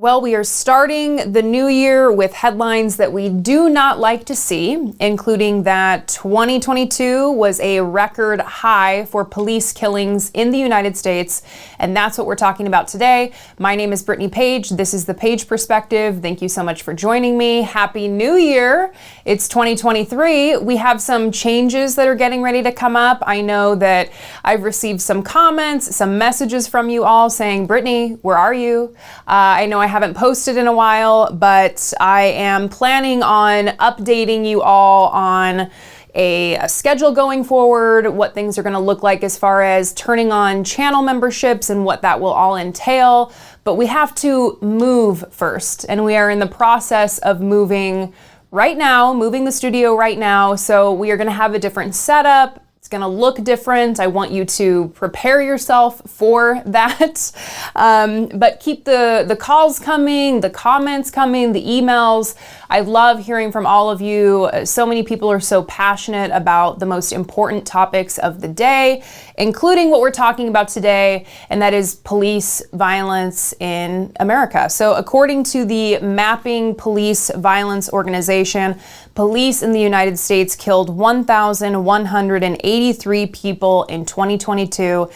Well, we are starting the new year with headlines that we do not like to see, including that 2022 was a record high for police killings in the United States. And that's what we're talking about today. My name is Brittany Page. This is the Page Perspective. Thank you so much for joining me. Happy New Year. It's 2023. We have some changes that are getting ready to come up. I know that I've received some comments, some messages from you all saying, Brittany, where are you? I know I haven't posted in a while, but I am planning on updating you all on a schedule going forward, what things are going to look like as far as turning on channel memberships and what that will all entail. But we have to move first, and we are in the process of moving right now, moving the studio right now. So we are going to have a different setup. It's going to look different. I want you to prepare yourself for that. But keep the calls coming, the comments coming, the emails. I love hearing from all of you. So many people are so passionate about the most important topics of the day, including what we're talking about today, and that is police violence in America. So according to the Mapping Police Violence Organization, police in the United States killed 1,183 people in 2022,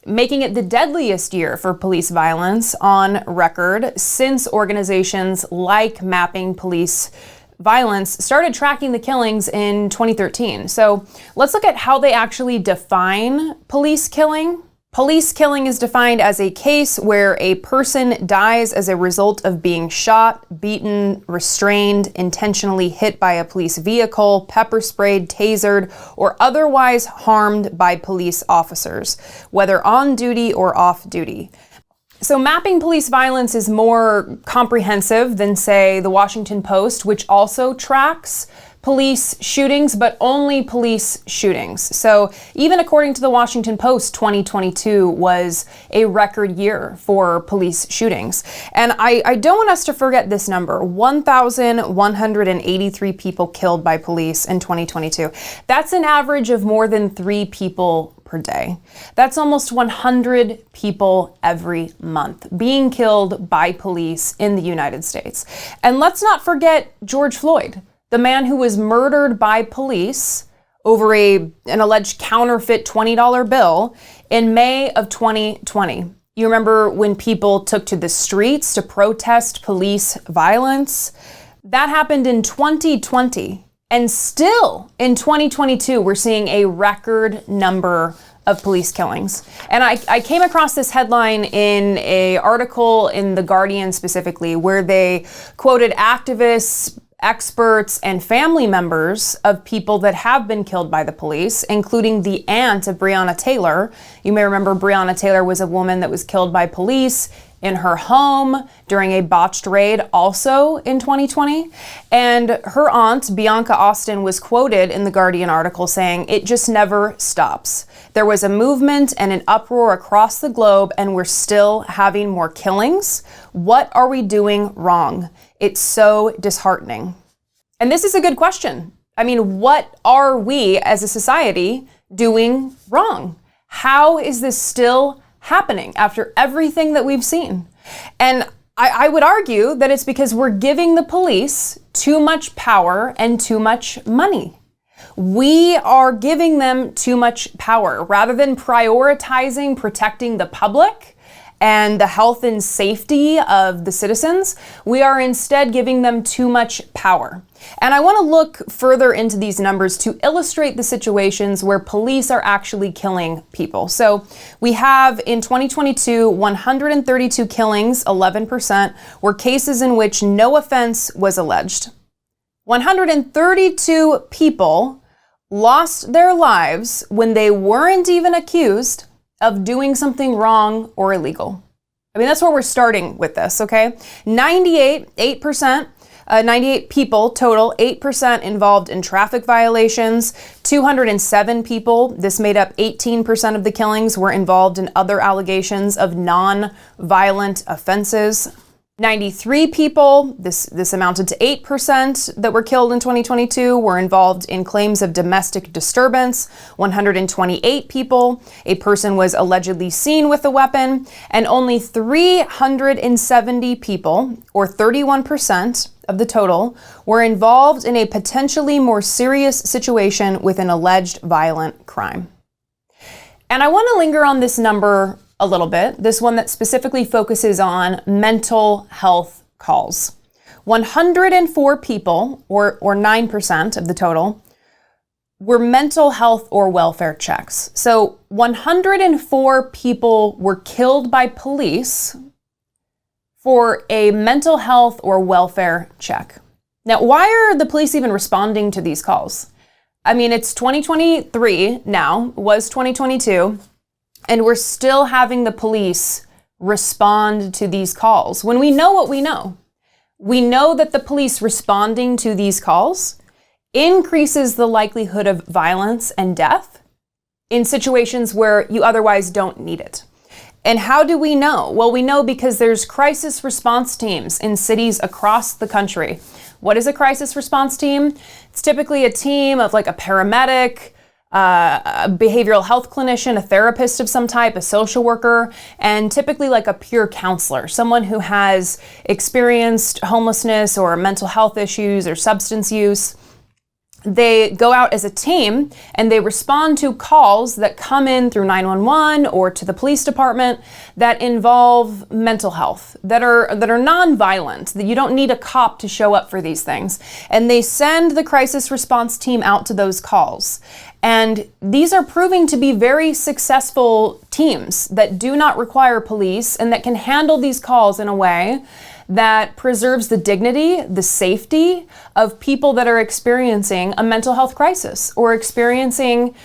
making it the deadliest year for police violence on record since organizations like Mapping Police Violence started tracking the killings in 2013. So let's look at how they actually define police killing. Police killing is defined as a case where a person dies as a result of being shot, beaten, restrained, intentionally hit by a police vehicle, pepper sprayed, tasered, or otherwise harmed by police officers, whether on duty or off duty. So mapping police violence is more comprehensive than, say, the Washington Post, which also tracks police shootings, but only police shootings. So even according to the Washington Post, 2022 was a record year for police shootings. And I don't want us to forget this number, 1,183 people killed by police in 2022. That's an average of more than 3 people per day. That's almost 100 people every month being killed by police in the United States. And let's not forget George Floyd, the man who was murdered by police over an alleged counterfeit $20 bill in May of 2020. You remember when people took to the streets to protest police violence? That happened in 2020. And still in 2022, we're seeing a record number of police killings. And I came across this headline in an article in The Guardian specifically, where they quoted activists, experts, and family members of people that have been killed by the police, including the aunt of Brianna Taylor. You may remember Brianna Taylor was a woman that was killed by police in her home during a botched raid also in 2020. And her aunt, Bianca Austin, was quoted in the Guardian article saying, "It just never stops. There was a movement and an uproar across the globe, and we're still having more killings. What are we doing wrong? It's so disheartening." And this is a good question. I mean, what are we as a society doing wrong? How is this still happening after everything that we've seen? And I would argue that it's because we're giving the police too much power and too much money. We are giving them too much power rather than prioritizing protecting the public and the health and safety of the citizens. We are instead giving them too much power. And I want to look further into these numbers to illustrate the situations where police are actually killing people. So we have in 2022, 132 killings, 11%, were cases in which no offense was alleged. 132 people lost their lives when they weren't even accused of doing something wrong or illegal. I mean, that's where we're starting with this, okay? 98 people total, 8% involved in traffic violations, 207 people, this made up 18% of the killings, were involved in other allegations of non-violent offenses. 93 people, this amounted to 8% that were killed in 2022, were involved in claims of domestic disturbance. 128 people, a person was allegedly seen with a weapon, and only 370 people, or 31% of the total, were involved in a potentially more serious situation with an alleged violent crime. And I want to linger on this number a little bit, this one that specifically focuses on mental health calls. 104 people, or 9% of the total, were mental health or welfare checks. So 104 people were killed by police for a mental health or welfare check. Now, why are the police even responding to these calls? I mean, it's 2023 now, it was 2022. And we're still having the police respond to these calls. When we know what we know that the police responding to these calls increases the likelihood of violence and death in situations where you otherwise don't need it. And how do we know? Well, we know because there's crisis response teams in cities across the country. What is a crisis response team? It's typically a team of like a paramedic, a behavioral health clinician, a therapist of some type, a social worker, and typically like a peer counselor, someone who has experienced homelessness or mental health issues or substance use. They go out as a team and they respond to calls that come in through 911 or to the police department that involve mental health, that are non-violent, that you don't need a cop to show up for these things. And they send the crisis response team out to those calls. And these are proving to be very successful teams that do not require police and that can handle these calls in a way that preserves the dignity, the safety of people that are experiencing a mental health crisis or experiencing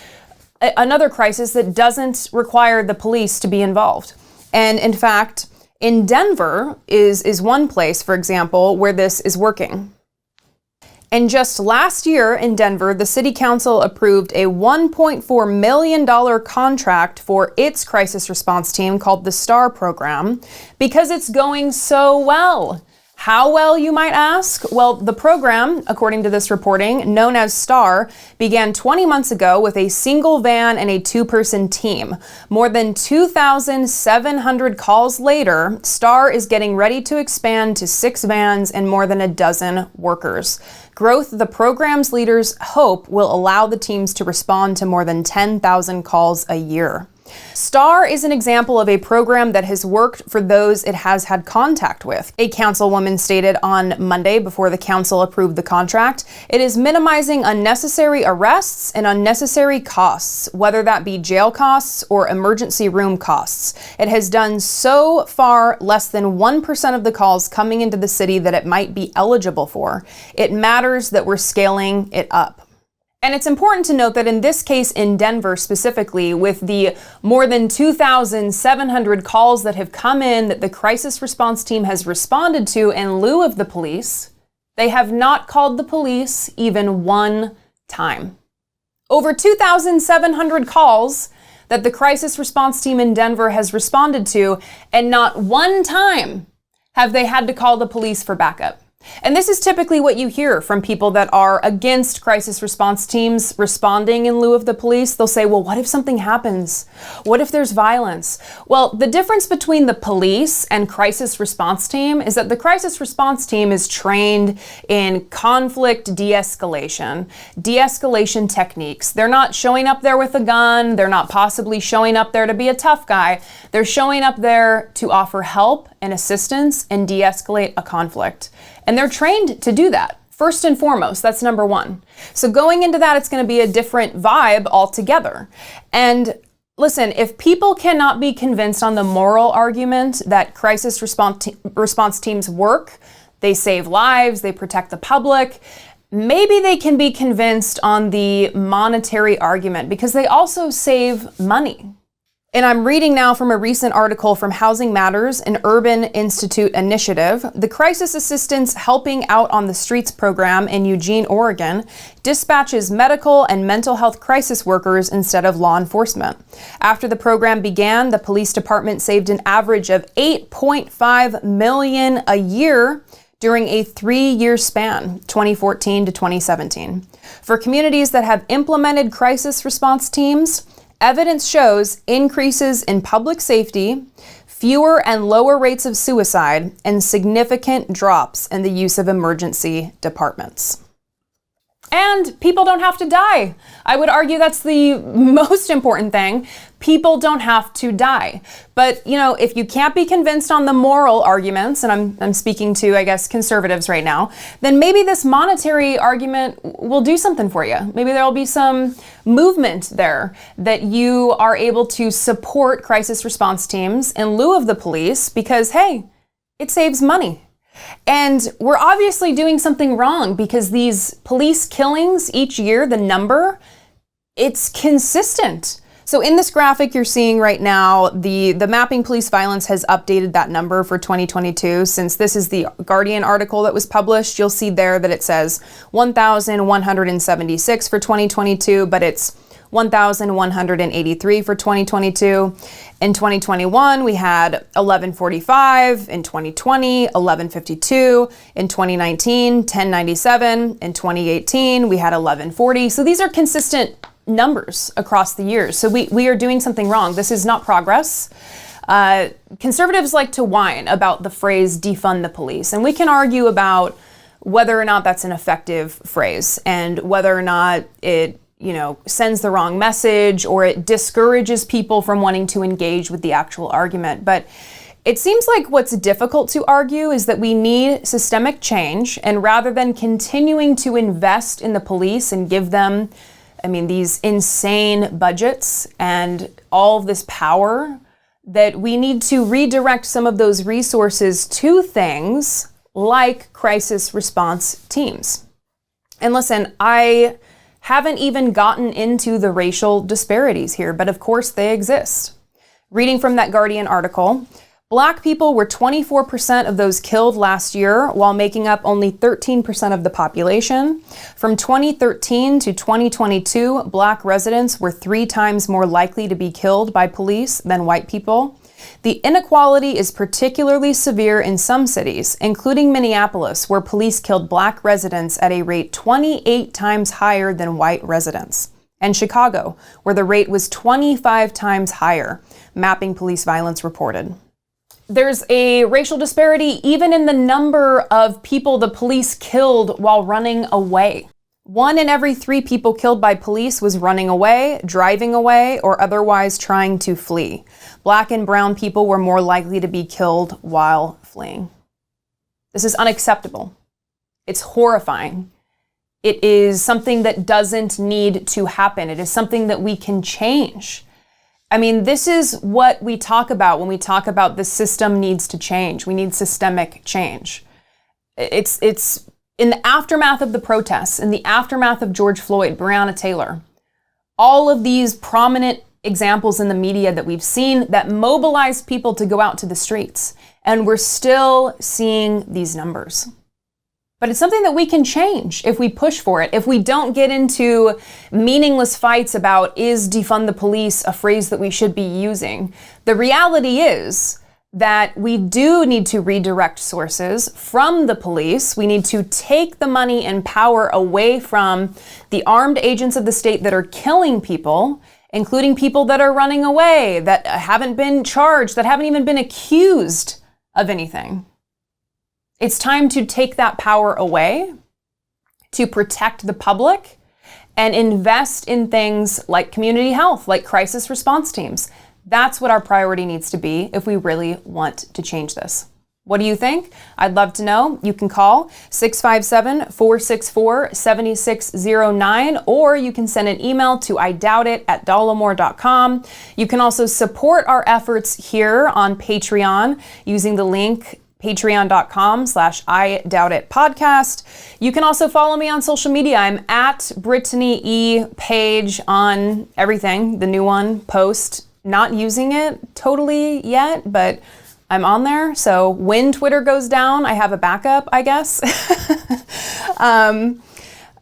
another crisis that doesn't require the police to be involved. And in fact, in Denver is one place, for example, where this is working. And just last year in Denver, the city council approved a $1.4 million contract for its crisis response team called the STAR program because it's going so well. How well, you might ask? Well, the program, according to this reporting, known as STAR, began 20 months ago with a single van and a two-person team. More than 2,700 calls later, STAR is getting ready to expand to 6 vans and more than a dozen workers. Growth the program's leaders hope will allow the teams to respond to more than 10,000 calls a year. STAR is an example of a program that has worked for those it has had contact with. A councilwoman stated on Monday before the council approved the contract, it is minimizing unnecessary arrests and unnecessary costs, whether that be jail costs or emergency room costs. It has done so far less than 1% of the calls coming into the city that it might be eligible for. It matters that we're scaling it up. And it's important to note that in this case in Denver specifically, with the more than 2,700 calls that have come in that the crisis response team has responded to in lieu of the police, they have not called the police even one time. Over 2,700 calls that the crisis response team in Denver has responded to, and not one time have they had to call the police for backup. And this is typically what you hear from people that are against crisis response teams responding in lieu of the police. They'll say, well, what if something happens? What if there's violence? Well, the difference between the police and crisis response team is that the crisis response team is trained in conflict de-escalation techniques. They're not showing up there with a gun. They're not possibly showing up there to be a tough guy. They're showing up there to offer help and assistance and de-escalate a conflict. And they're trained to do that. First and foremost, that's number one. So going into that, it's going to be a different vibe altogether. And listen, if people cannot be convinced on the moral argument that crisis response teams work, they save lives, they protect the public, maybe they can be convinced on the monetary argument because they also save money. And I'm reading now from a recent article from Housing Matters, an Urban Institute initiative. The Crisis Assistance Helping Out on the Streets program in Eugene, Oregon, dispatches medical and mental health crisis workers instead of law enforcement. After the program began, the police department saved an average of $8.5 million a year during a 3-year span, 2014 to 2017. For communities that have implemented crisis response teams, evidence shows increases in public safety, fewer and lower rates of suicide, and significant drops in the use of emergency departments. And people don't have to die. I would argue that's the most important thing. People don't have to die. But, if you can't be convinced on the moral arguments, and I'm speaking to, I guess, conservatives right now, then maybe this monetary argument will do something for you. Maybe there'll be some movement there that you are able to support crisis response teams in lieu of the police because, hey, it saves money. And we're obviously doing something wrong because these police killings each year, the number, it's consistent. So in this graphic you're seeing right now, the Mapping Police Violence has updated that number for 2022. Since this is the Guardian article that was published, you'll see there that it says 1,176 for 2022, but it's 1,183 for 2022. In 2021, we had 1145. In 2020, 1152. In 2019, 1097. In 2018, we had 1140. So these are consistent numbers across the years. So we are doing something wrong. This is not progress. Conservatives like to whine about the phrase defund the police, and we can argue about whether or not that's an effective phrase and whether or not it sends the wrong message or it discourages people from wanting to engage with the actual argument. But it seems like what's difficult to argue is that we need systemic change, and rather than continuing to invest in the police and give them, these insane budgets and all of this power, that we need to redirect some of those resources to things like crisis response teams. And listen, I haven't even gotten into the racial disparities here, but of course they exist. Reading from that Guardian article, Black people were 24% of those killed last year, while making up only 13% of the population. From 2013 to 2022, Black residents were 3 times more likely to be killed by police than white people. The inequality is particularly severe in some cities, including Minneapolis, where police killed Black residents at a rate 28 times higher than white residents, and Chicago, where the rate was 25 times higher, Mapping Police Violence reported. There's a racial disparity even in the number of people the police killed while running away. 1 in every 3 people killed by police was running away, driving away, or otherwise trying to flee. Black and brown people were more likely to be killed while fleeing. This is unacceptable. It's horrifying. It is something that doesn't need to happen. It is something that we can change. This is what we talk about when we talk about the system needs to change. We need systemic change. It's in the aftermath of the protests, in the aftermath of George Floyd, Brianna Taylor, all of these prominent examples in the media that we've seen that mobilized people to go out to the streets. And we're still seeing these numbers. But it's something that we can change if we push for it. If we don't get into meaningless fights about, is defund the police a phrase that we should be using? The reality is that we do need to redirect sources from the police. We need to take the money and power away from the armed agents of the state that are killing people, including people that are running away, that haven't been charged, that haven't even been accused of anything. It's time to take that power away, to protect the public, and invest in things like community health, like crisis response teams. That's what our priority needs to be if we really want to change this. What do you think? I'd love to know. You can call 657-464-7609, or you can send an email to idoubitit@dollemore.com. You can also support our efforts here on Patreon using the link patreon.com/idoubtitpodcast. You can also follow me on social media. I'm at Brittany Page on everything, the new one, Post, not using it totally yet, but I'm on there. So when Twitter goes down, I have a backup, I guess.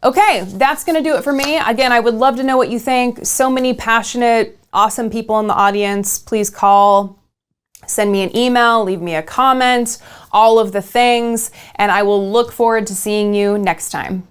Okay, that's gonna do it for me. Again, I would love to know what you think. So many passionate, awesome people in the audience. Please call, send me an email, leave me a comment, all of the things, and I will look forward to seeing you next time.